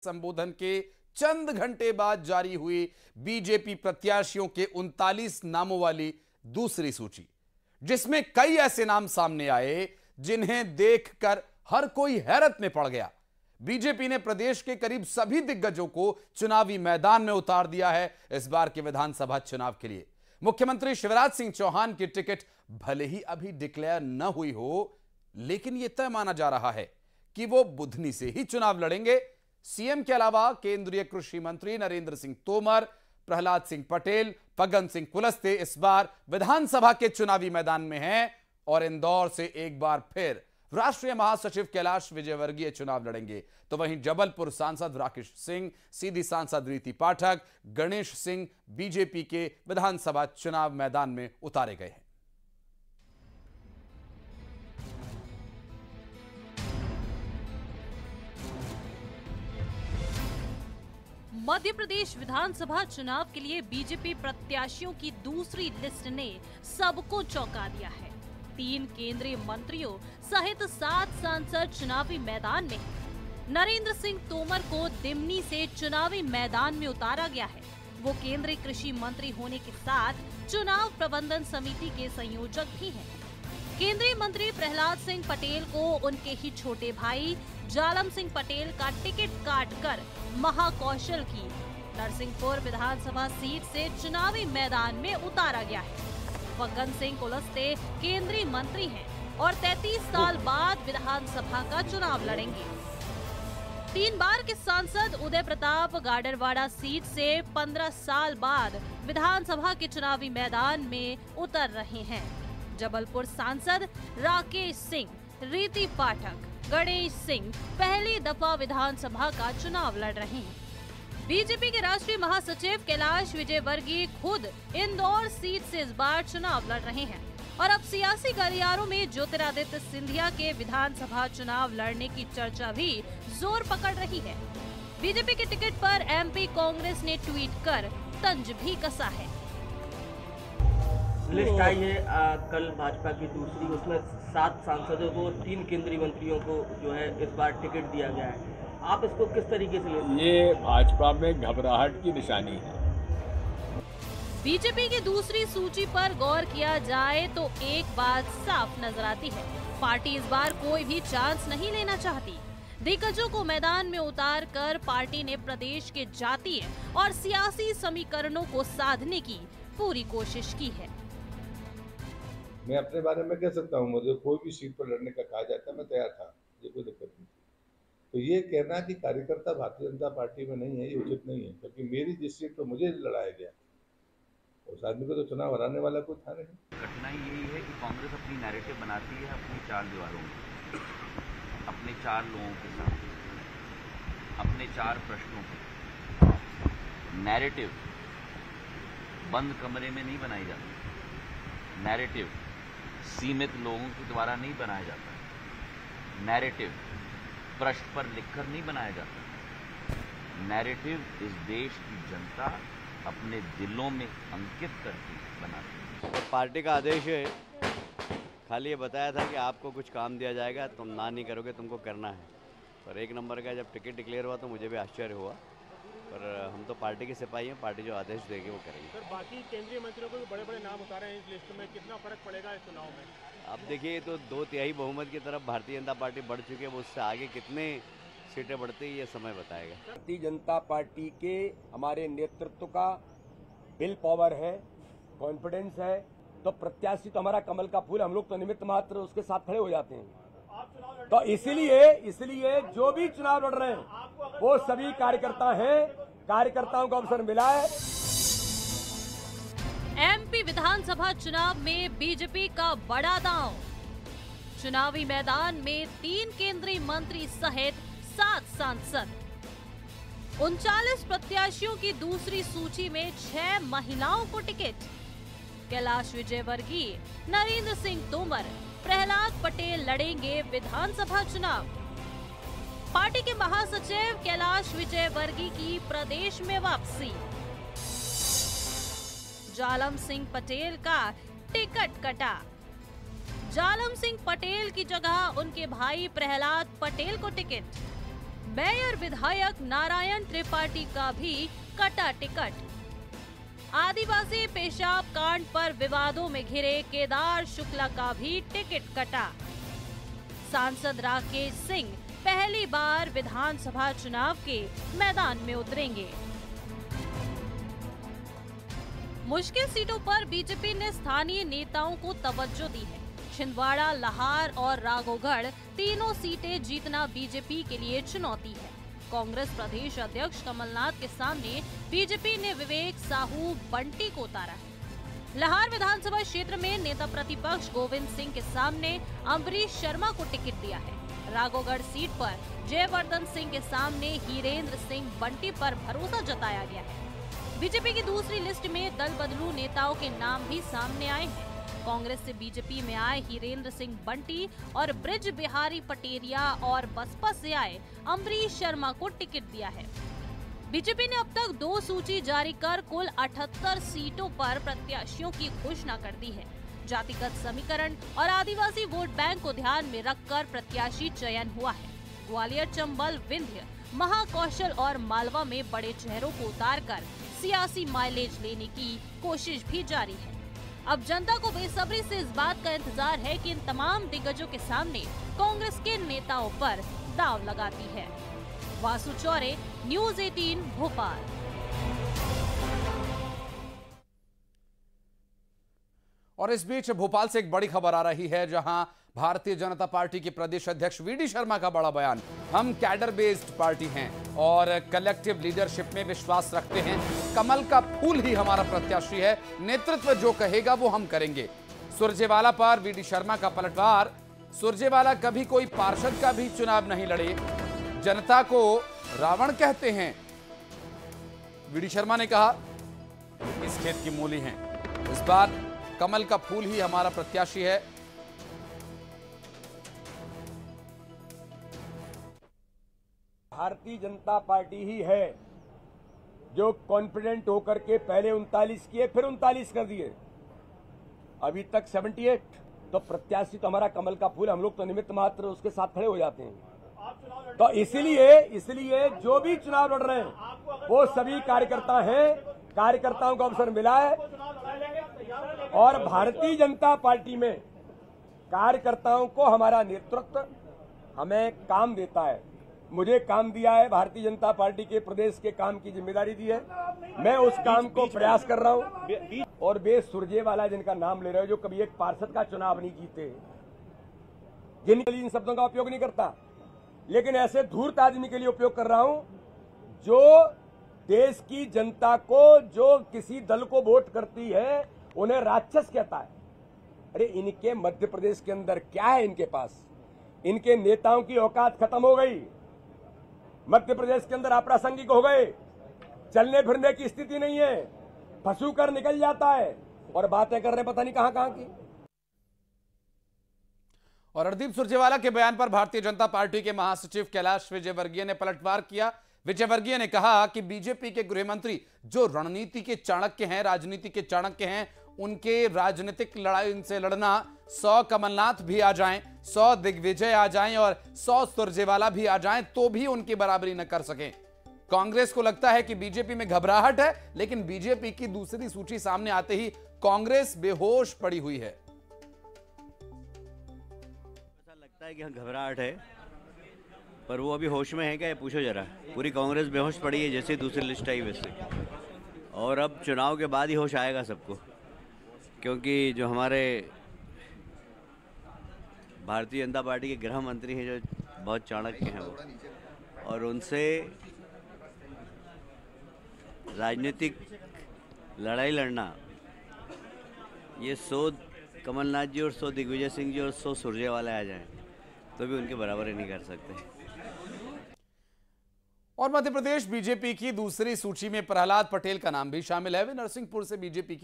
संबोधन के चंद घंटे बाद जारी हुई बीजेपी प्रत्याशियों के 39 नामों वाली दूसरी सूची, जिसमें कई ऐसे नाम सामने आए जिन्हें देखकर हर कोई हैरत में पड़ गया। बीजेपी ने प्रदेश के करीब सभी दिग्गजों को चुनावी मैदान में उतार दिया है। इस बार के विधानसभा चुनाव के लिए मुख्यमंत्री शिवराज सिंह चौहान की टिकट भले ही अभी डिक्लेयर न हुई हो, लेकिन यह तय माना जा रहा है कि वो बुधनी से ही चुनाव लड़ेंगे। सीएम के अलावा केंद्रीय कृषि मंत्री नरेंद्र सिंह तोमर, प्रहलाद सिंह पटेल, फग्गन सिंह कुलस्ते इस बार विधानसभा के चुनावी मैदान में हैं और इंदौर से एक बार फिर राष्ट्रीय महासचिव कैलाश विजयवर्गीय चुनाव लड़ेंगे। तो वहीं जबलपुर सांसद राकेश सिंह, सीधी सांसद रीति पाठक, गणेश सिंह बीजेपी के विधानसभा चुनाव मैदान में उतारे गए हैं। मध्य प्रदेश विधानसभा चुनाव के लिए बीजेपी प्रत्याशियों की दूसरी लिस्ट ने सबको चौंका दिया है। 3 केंद्रीय मंत्रियों सहित 7 सांसद चुनावी मैदान में हैं। नरेंद्र सिंह तोमर को दिमनी से चुनावी मैदान में उतारा गया है। वो केंद्रीय कृषि मंत्री होने के साथ चुनाव प्रबंधन समिति के संयोजक भी हैं। केंद्रीय मंत्री प्रहलाद सिंह पटेल को उनके ही छोटे भाई जालम सिंह पटेल का टिकट काटकर महाकौशल की नरसिंहपुर विधानसभा सीट से चुनावी मैदान में उतारा गया है। फग्गन सिंह कुलस्ते केंद्रीय मंत्री हैं और 33 साल बाद विधानसभा का चुनाव लड़ेंगे। 3 बार के सांसद उदय प्रताप गाडरवाड़ा सीट से 15 साल बाद विधानसभा के चुनावी मैदान में उतर रहे हैं। जबलपुर सांसद राकेश सिंह, रीति पाठक, गणेश सिंह पहली दफा विधानसभा का चुनाव लड़ रहे हैं। बीजेपी के राष्ट्रीय महासचिव कैलाश विजयवर्गीय खुद इंदौर सीट से इस बार चुनाव लड़ रहे हैं और अब सियासी गलियारों में ज्योतिरादित्य सिंधिया के विधानसभा चुनाव लड़ने की चर्चा भी जोर पकड़ रही है। बीजेपी के टिकट पर एमपी कांग्रेस ने ट्वीट कर तंज भी कसा है। लिस्ट आई है कल भाजपा की दूसरी, उसमें 7 सांसदों को 3 केंद्रीय मंत्रियों को जो है इस बार टिकट दिया गया है। आप इसको किस तरीके से लेते हैं? ये भाजपा में घबराहट की निशानी है। बीजेपी की दूसरी सूची पर गौर किया जाए तो एक बात साफ नजर आती है, पार्टी इस बार कोई भी चांस नहीं लेना चाहती। दिग्गजों को मैदान में उतार कर पार्टी ने प्रदेश के जातीय और सियासी समीकरणों को साधने की पूरी कोशिश की है। मैं अपने बारे में कह सकता हूँ, मुझे कोई भी सीट पर लड़ने का कहा जाता मैं तैयार था, ये कोई दिक्कत नहीं थी। तो ये कहना कि कार्यकर्ता भारतीय जनता पार्टी में नहीं है, ये उचित नहीं है, क्योंकि मेरी जिस सीट पर मुझे लड़ाया गया उस आदमी को तो चुनाव हराने वाला कोई था नहीं। कठिनाई यही है कि कांग्रेस अपनी नैरेटिव बनाती है अपनी 4 दीवारों में, अपने 4 लोगों के साथ, अपने 4 प्रश्नों पे। नैरेटिव बंद कमरे में नहीं बनाई जाती, नैरेटिव सीमित लोगों के द्वारा नहीं बनाया जाता, नैरेटिव पृष्ठ पर लिखकर नहीं बनाया जाता। नैरेटिव इस देश की जनता अपने दिलों में अंकित करके बनाती है। तो पार्टी का आदेश है, खाली ये बताया था कि आपको कुछ काम दिया जाएगा, तुम ना नहीं करोगे, तुमको करना है। पर 1 नंबर का जब टिकट डिक्लेयर हुआ तो मुझे भी आश्चर्य हुआ, पर हम तो पार्टी के सिपाही हैं, पार्टी जो आदेश देगी वो करेंगे। सर, बाकी केंद्रीय मंत्रियों को भी बड़े-बड़े नाम उतारे हैं इस लिस्ट में, कितना फर्क पड़ेगा इस चुनाव में? अब देखिए, तो 2/3 बहुमत की तरफ भारतीय जनता पार्टी बढ़ चुकी है, वो उससे आगे कितने सीटें बढ़ती है ये समय बताएगा। भारतीय जनता पार्टी के हमारे नेतृत्व का विल पावर है, कॉन्फिडेंस है, तो प्रत्याशी तो हमारा कमल का फूल, हम लोग तो निमित्त मात्र उसके साथ खड़े हो जाते हैं। तो इसलिए जो भी चुनाव लड़ रहे हैं वो सभी कार्यकर्ता हैं, कार्यकर्ताओं को अवसर मिला है। एमपी विधानसभा चुनाव में बीजेपी का बड़ा दांव। चुनावी मैदान में 3 केंद्रीय मंत्री सहित 7 सांसद। 39 प्रत्याशियों की दूसरी सूची में 6 महिलाओं को टिकट। कैलाश विजयवर्गीय, नरेंद्र सिंह तोमर, प्रहलाद पटेल लड़ेंगे विधानसभा चुनाव। पार्टी के महासचिव कैलाश विजयवर्गीय की प्रदेश में वापसी। जालम सिंह पटेल का टिकट कटा। जालम सिंह पटेल की जगह उनके भाई प्रहलाद पटेल को टिकट। मेयर विधायक नारायण त्रिपाठी का भी कटा टिकट। आदिवासी पेशाब कांड पर विवादों में घिरे केदार शुक्ला का भी टिकट कटा। सांसद राकेश सिंह पहली बार विधानसभा चुनाव के मैदान में उतरेंगे। मुश्किल सीटों पर बीजेपी ने स्थानीय नेताओं को तवज्जो दी है। छिंदवाड़ा, लाहार और राघोगढ़ तीनों सीटें जीतना बीजेपी के लिए चुनौती है। कांग्रेस प्रदेश अध्यक्ष कमलनाथ के सामने बीजेपी ने विवेक साहू बंटी को उतारा है। लाहार विधानसभा क्षेत्र में नेता प्रतिपक्ष गोविंद सिंह के सामने अम्बरीश शर्मा को टिकट दिया है। राघोगढ़ सीट पर जयवर्धन सिंह के सामने हीरेंद्र सिंह बंटी पर भरोसा जताया गया है। बीजेपी की दूसरी लिस्ट में दल बदलू नेताओं के नाम भी सामने आए हैं। कांग्रेस से बीजेपी में आए हीरेंद्र सिंह बंटी और ब्रिज बिहारी पटेरिया और बसपा से आए अम्बरीश शर्मा को टिकट दिया है। बीजेपी ने अब तक 2 सूची जारी कर कुल 78 सीटों पर प्रत्याशियों की घोषणा कर दी है। जातिगत समीकरण और आदिवासी वोट बैंक को ध्यान में रखकर प्रत्याशी चयन हुआ है। ग्वालियर, चंबल, विंध्य, महाकौशल और मालवा में बड़े चेहरों को उतारकर सियासी माइलेज लेने की कोशिश भी जारी है। अब जनता को बेसब्री से इस बात का इंतजार है कि इन तमाम दिग्गजों के सामने कांग्रेस के नेताओं पर दांव लगाती है। वासु चौरे, न्यूज़ 18 भोपाल। और इस बीच भोपाल से एक बड़ी खबर आ रही है, जहां भारतीय जनता पार्टी के प्रदेश अध्यक्ष वीडी शर्मा का बड़ा बयान। हम कैडर बेस्ड पार्टी हैं और कलेक्टिव लीडरशिप में विश्वास रखते हैं। कमल का फूल ही हमारा प्रत्याशी है। नेतृत्व जो कहेगा वो हम करेंगे। सुरजेवाला पर वीडी शर्मा का पलटवार। सुरजेवाला कभी कोई पार्षद का भी चुनाव नहीं लड़े, जनता को रावण कहते हैं। वीडी शर्मा ने कहा इस खेत की मूली हैं। इस बार कमल का फूल ही हमारा प्रत्याशी है। भारतीय जनता पार्टी ही है जो कॉन्फिडेंट होकर के पहले 39 किए, फिर 39 कर दिए, अभी तक 78। तो प्रत्याशी तो हमारा कमल का फूल, हम लोग तो निमित्त मात्र उसके साथ खड़े हो जाते हैं। तो इसलिए जो भी चुनाव लड़ रहे हैं वो सभी कार्यकर्ता हैं। कार्यकर्ताओं को अवसर मिला है और भारतीय जनता पार्टी में कार्यकर्ताओं को हमारा नेतृत्व हमें काम देता है। मुझे काम दिया है, भारतीय जनता पार्टी के प्रदेश के काम की जिम्मेदारी दी है। मैं उस काम को प्रयास कर रहा हूं। और बे सुरजेवाला जिनका नाम ले रहे हो, जो कभी एक पार्षद का चुनाव नहीं जीते, जिनके लिए इन शब्दों का उपयोग नहीं करता, लेकिन ऐसे धूर्त आदमी के लिए उपयोग कर रहा हूं जो देश की जनता को, जो किसी दल को वोट करती है, उन्हें राक्षस कहता है। अरे इनके मध्य प्रदेश के अंदर क्या है? इनके पास इनके नेताओं की औकात खत्म हो गई। मध्य प्रदेश के अंदर अप्रासंगिक हो गए, चलने फिरने की स्थिति नहीं है, फंसू कर निकल जाता है और बातें कर रहे पता नहीं कहां की। और हरदीप सुरजेवाला के बयान पर भारतीय जनता पार्टी के महासचिव कैलाश विजयवर्गीय ने पलटवार किया। विजयवर्गीय ने कहा कि बीजेपी के गृह मंत्री जो रणनीति के चाणक्य हैं, राजनीति के चाणक्य हैं, उनके राजनीतिक लड़ाई से लड़ना 100 कमलनाथ भी आ जाएं, 100 दिग्विजय आ जाएं और 100 सुरजेवाला भी आ जाएं तो भी उनकी बराबरी न कर सकें। कांग्रेस को लगता है कि बीजेपी में घबराहट है, लेकिन बीजेपी की दूसरी सूची सामने आते ही कांग्रेस बेहोश पड़ी हुई है। ऐसा लगता है कि घबराहट है, पर वो अभी होश में है क्या, ये पूछो जरा। पूरी कांग्रेस बेहोश पड़ी है, जैसे दूसरी लिस्ट आई वैसे। और अब चुनाव के बाद ही होश आएगा सबको, क्योंकि जो हमारे भारतीय जनता पार्टी के गृह मंत्री हैं, जो बहुत चाणक्य हैं वो, और उनसे राजनीतिक लड़ाई लड़ना, ये 100 कमलनाथ जी और 100 दिग्विजय सिंह जी और 100 सुरजेवाला आ जाएं तो भी उनके बराबर ही नहीं कर सकते। और मध्य प्रदेश बीजेपी की दूसरी सूची में प्रहलाद पटेल का नाम भी शामिल है। वे नरसिंहपुर से बीजेपी की